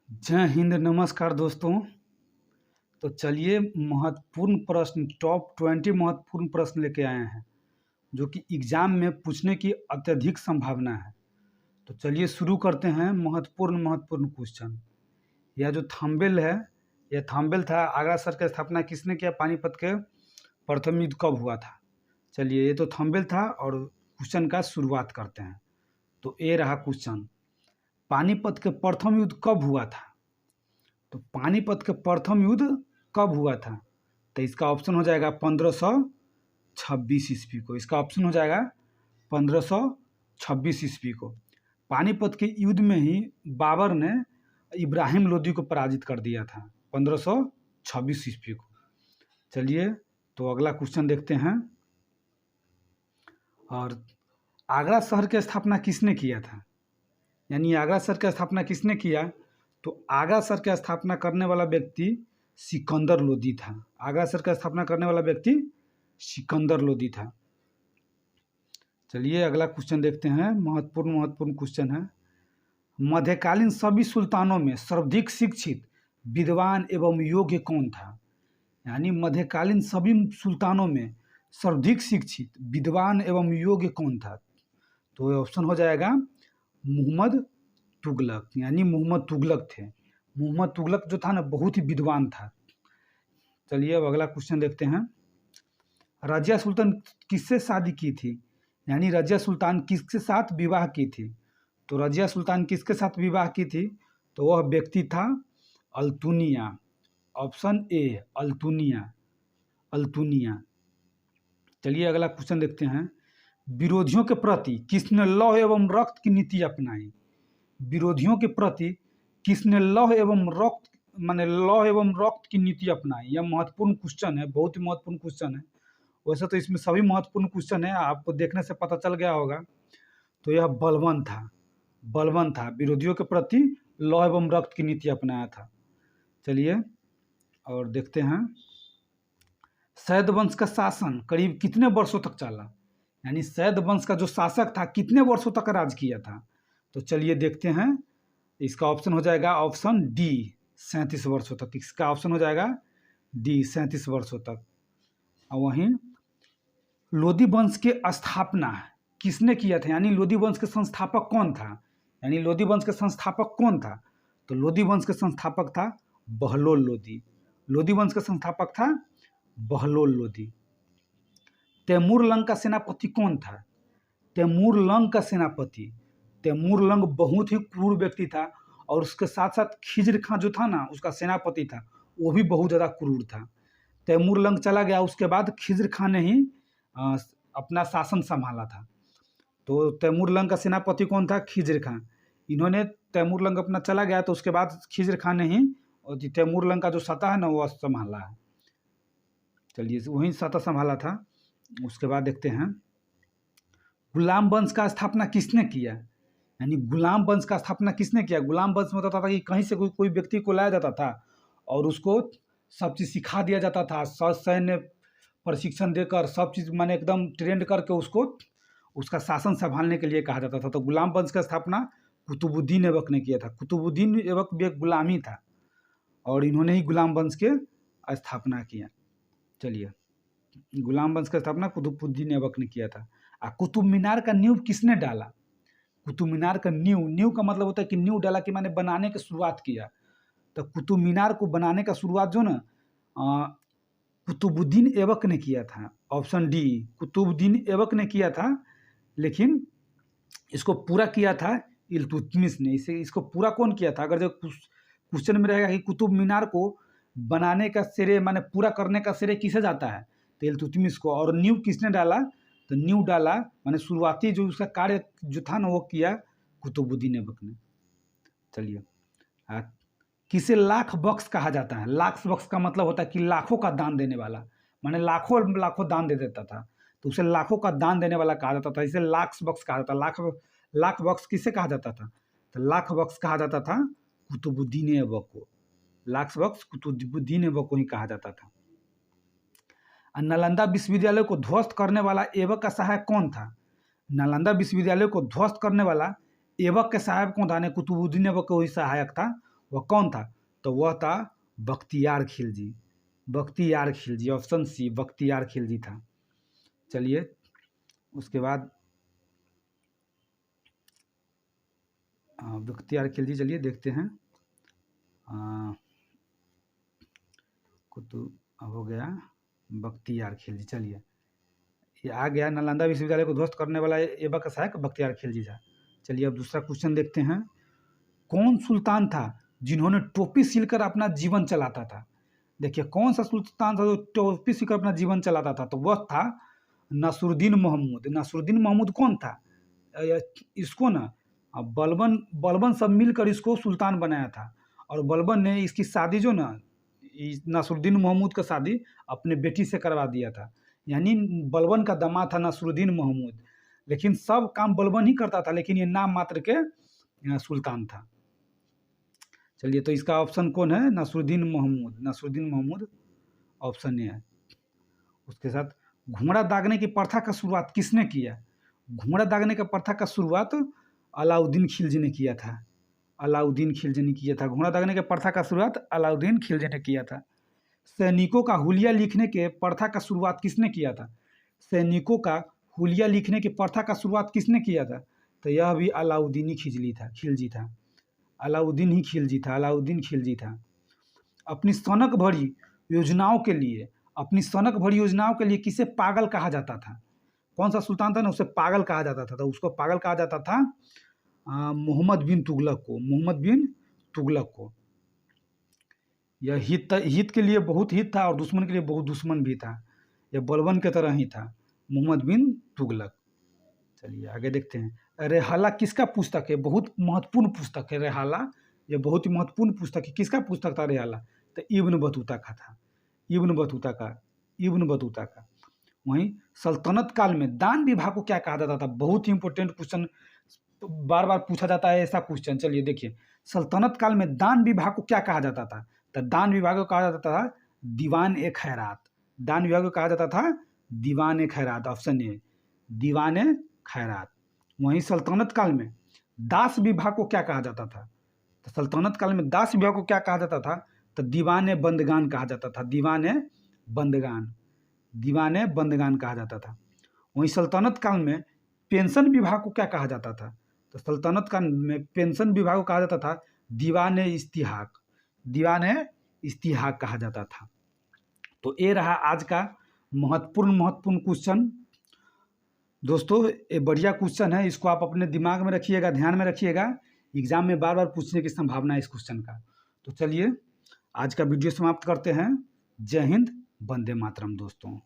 जय हिंद, नमस्कार दोस्तों। तो चलिए महत्वपूर्ण प्रश्न टॉप 20 महत्वपूर्ण प्रश्न लेके आए हैं जो कि एग्ज़ाम में पूछने की अत्यधिक संभावना है। तो चलिए शुरू करते हैं महत्वपूर्ण क्वेश्चन। यह जो थंबनेल है, यह थंबनेल था आगरा शहर की स्थापना किसने किया, पानीपत के प्रथम युद्ध कब हुआ था। चलिए ये तो थंबनेल था और क्वेश्चन का शुरुआत करते हैं। तो ये रहा क्वेश्चन, पानीपत के प्रथम युद्ध कब हुआ था। तो पानीपत के प्रथम युद्ध कब हुआ था, तो इसका ऑप्शन हो जाएगा 1526 ईस्वी को। इसका ऑप्शन हो जाएगा 1526 ईस्वी को। पानीपत के युद्ध में ही बाबर ने इब्राहिम लोदी को पराजित कर दिया था 1526 ईस्वी को। चलिए तो अगला क्वेश्चन देखते हैं। और आगरा शहर की स्थापना किसने किया था, यानी आगरा शहर की स्थापना किसने किया। तो आगरा शहर की स्थापना करने वाला व्यक्ति सिकंदर लोदी था। आगरा शहर की स्थापना करने वाला व्यक्ति सिकंदर लोदी था। चलिए अगला क्वेश्चन देखते हैं। महत्वपूर्ण क्वेश्चन है, मध्यकालीन सभी सुल्तानों में सर्वाधिक शिक्षित, विद्वान एवं योग्य कौन था। यानी मध्यकालीन सभी सुल्तानों में सर्वाधिक शिक्षित, विद्वान एवं योग्य कौन था। तो ये ऑप्शन हो जाएगा मोहम्मद तुगलक, यानी मोहम्मद तुगलक थे। मोहम्मद तुगलक जो था ना, बहुत ही विद्वान था। चलिए अब अगला क्वेश्चन देखते हैं। रजिया सुल्तान किससे शादी की थी, यानी रजिया सुल्तान किसके साथ विवाह की थी। तो रजिया सुल्तान किसके साथ विवाह की थी, तो वह व्यक्ति था अल्तुनिया। Option A Altunia. चलिए अगला क्वेश्चन देखते हैं। विरोधियों के प्रति किसने लौह एवं रक्त की नीति अपनाई। विरोधियों के प्रति किसने लौह एवं रक्त की नीति अपनाई। यह महत्वपूर्ण क्वेश्चन है, बहुत ही महत्वपूर्ण क्वेश्चन है। वैसे तो इसमें सभी महत्वपूर्ण क्वेश्चन है, आपको देखने से पता चल गया होगा। तो यह बलबन था, विरोधियों के प्रति लौह एवं रक्त की नीति अपनाया था। चलिए और देखते हैं, सैद वंश का शासन करीब कितने वर्षों तक चला, यानी सैद वंश का जो शासक था कितने वर्षों तक राज किया था। तो चलिए देखते हैं। इसका ऑप्शन हो जाएगा ऑप्शन डी 37 वर्षों तक। इसका ऑप्शन हो जाएगा डी 37 वर्षों तक। और वहीं लोदी वंश के स्थापना किसने किया था, यानी लोदी वंश के संस्थापक कौन था। यानी लोदी वंश के संस्थापक कौन था, तो लोदी वंश के संस्थापक था बहलोल लोदी। लोदी वंश का संस्थापक था बहलोल लोदी। तैमूर लंग का सेनापति कौन था। तैमूर लंग का सेनापति, तैमूर लंग बहुत ही क्रूर व्यक्ति था, और उसके साथ साथ खिज्र खां जो था ना, उसका सेनापति था, वो भी बहुत ज़्यादा क्रूर था। तैमूर लंग चला गया, उसके बाद खिज्र खां ने ही अपना शासन संभाला था। तो तैमूर लंग का सेनापति कौन था, खिज्र खां। इन्होंने तैमूर लंग अपना चला गया, तो उसके बाद खिज्र खां ने ही तैमूर लंग का जो सत्ता है ना, वो संभाला है। चलिए वही सत्ता संभाला था। उसके बाद देखते हैं, गुलाम वंश का स्थापना किसने किया। यानी गुलाम वंश का स्थापना किसने किया। गुलाम वंश में होता था कि कहीं से कोई व्यक्ति को लाया जाता था और उसको सब चीज़ सिखा दिया जाता था, सैन्य प्रशिक्षण देकर सब चीज़ माने एकदम ट्रेंड करके उसको उसका शासन संभालने के लिए कहा जाता था। तो गुलाम वंश का स्थापना कुतुबुद्दीन ऐबक ने किया था। कुतुबुद्दीन ऐबक भी एक गुलामी था और इन्होंने ही गुलाम वंश के स्थापना किया। चलिए गुलाम वंश का स्थापना कुतुबुद्दीन ऐबक ने किया था। कुतुब मीनार का नींव किसने डाला। कुतुब मीनार का नींव का मतलब होता है कि नींव डाला कि मैंने बनाने की शुरुआत किया। तो कुतुब मीनार को बनाने का शुरुआत जो ना कुतुबुद्दीन ऐबक ने किया था। ऑप्शन डी कुतुबुद्दीन ऐबक ने किया था, लेकिन इसको पूरा किया था इल्तुतमिश ने। इसको पूरा कौन किया था। अगर जो क्वेश्चन में रहेगा कि कुतुब मीनार को बनाने का श्रेय माने पूरा करने का श्रेय किसे जाता है, तो इल्तुतमिश को। और नींव किसने डाला, तो नींव डाला माने शुरुआती जो उसका कार्य जो था ना, वो किया कुतुबुद्दीन ऐबक ने। चलिए किसे लाख बख्श कहा जाता है। लाख बख्श का मतलब होता है कि लाखों का दान देने वाला, माने लाखों दान दे देता था, तो उसे लाखों का दान देने वाला कहा जाता था। इसे लाख बख्श कहा जाता। लाख बख्श किसे कहा जाता था, तो लाख बख्श कहा जाता था कुतुबुद्दीन ऐबक को। लाख बख्श कुतुबुद्दीन ऐबक को ही कहा जाता था। नालंदा विश्वविद्यालय को ध्वस्त करने वाला ऐबक का सहायक कौन था। नालंदा विश्वविद्यालय को ध्वस्त करने वाला ऐबक के सहायक कौन था, कुतुबुद्दीन ऐबक को ही सहायक था। वह कौन था? तो वह था बख्तियार खिलजी। बख्तियार खिलजी, ऑप्शन सी बख्तियार खिलजी था। चलिए उसके बाद बख्तियार खिलजी, चलिए देखते हैं। कुतुब हो गया बख्तियार खिलजी। चलिए ये आ गया, नालंदा विश्वविद्यालय को ध्वस्त करने वाला ये बकस है बख्तियार खिलजी था। चलिए अब दूसरा क्वेश्चन देखते हैं। कौन सुल्तान था जिन्होंने टोपी सिलकर अपना जीवन चलाता था? देखिए कौन सा सुल्तान था जो टोपी सिलकर अपना जीवन चलाता था? तो वह था नासरुद्दीन महमूद। नासरुद्दीन महमूद कौन था? इसको ना बलबन बलबन सब मिलकर इसको सुल्तान बनाया था, और बलबन ने इसकी शादी जो ना नासरुद्दीन महमूद का शादी अपने बेटी से करवा दिया था। यानी बलबन का दामाद था नासरुद्दीन महमूद, लेकिन सब काम बलबन ही करता था, लेकिन ये नाम मात्र के सुल्तान था। चलिए तो इसका ऑप्शन कौन है? नासरुद्दीन महमूद। नासरुद्दीन महमूद ऑप्शन ए है। उसके साथ घोड़ा दागने की प्रथा का शुरुआत किसने किया? घोड़ा दागने का प्रथा का शुरुआत अलाउद्दीन खिलजी ने किया था। अलाउद्दीन खिलजी ने किया था। घोड़ा दागने के प्रथा का शुरुआत अलाउद्दीन खिलजी ने किया था। सैनिकों का हुलिया लिखने के प्रथा का शुरुआत किसने किया था? सैनिकों का हुलिया लिखने की प्रथा का शुरुआत किसने किया था? तो यह भी अलाउद्दीन ही खिलजी था। अलाउद्दीन ही खिलजी था। अलाउद्दीन खिलजी था। अपनी सनक भरी योजनाओं के लिए किसे पागल कहा जाता था? कौन सा सुल्तान था ना उसे पागल कहा जाता था? तो उसको पागल कहा जाता था मोहम्मद बिन तुगलक को। मोहम्मद बिन तुगलक को। यह हित के लिए बहुत हित था और दुश्मन के लिए बहुत दुश्मन भी था। यह बलबन की तरह ही था, मोहम्मद बिन तुगलक। चलिए आगे देखते हैं। रेहाला किसका पुस्तक है? बहुत महत्वपूर्ण पुस्तक है रेहाला। यह बहुत ही महत्वपूर्ण पुस्तक है। किसका पुस्तक था रेहाला? तो इब्न बतूता का था। इब्न बतूता का। वहीं सल्तनत काल में दान विभाग को क्या कहा जाता था? बहुत ही इंपॉर्टेंट क्वेश्चन, बार बार पूछा जाता है ऐसा क्वेश्चन। चलिए देखिए, सल्तनत काल में दान विभाग को क्या कहा जाता था? तो दान विभाग को कहा जाता था दीवान ए खैरात। दान विभाग को कहा जाता था दीवान ए खैरात। ऑप्शन ए दीवान ए खैरात। वहीं सल्तनत काल में दास विभाग को क्या कहा जाता था? तो सल्तनत काल में दास विभाग को क्या कहा जाता था? तो दीवान ए बंदगान कहा जाता था। दीवान ए बंदगान कहा जाता था। वहीं सल्तनत काल में पेंशन विभाग को क्या कहा जाता था? तो सल्तनत काल में पेंशन विभाग को कहा जाता था दीवान ए इस्तिहाक कहा जाता था। तो ये रहा आज का महत्वपूर्ण क्वेश्चन। दोस्तों ये बढ़िया क्वेश्चन है, इसको आप अपने दिमाग में रखिएगा, ध्यान में रखिएगा। एग्जाम में बार बार पूछने की संभावना है इस क्वेश्चन का। तो चलिए आज का वीडियो समाप्त करते हैं। जय हिंद, वंदे मातरम दोस्तों।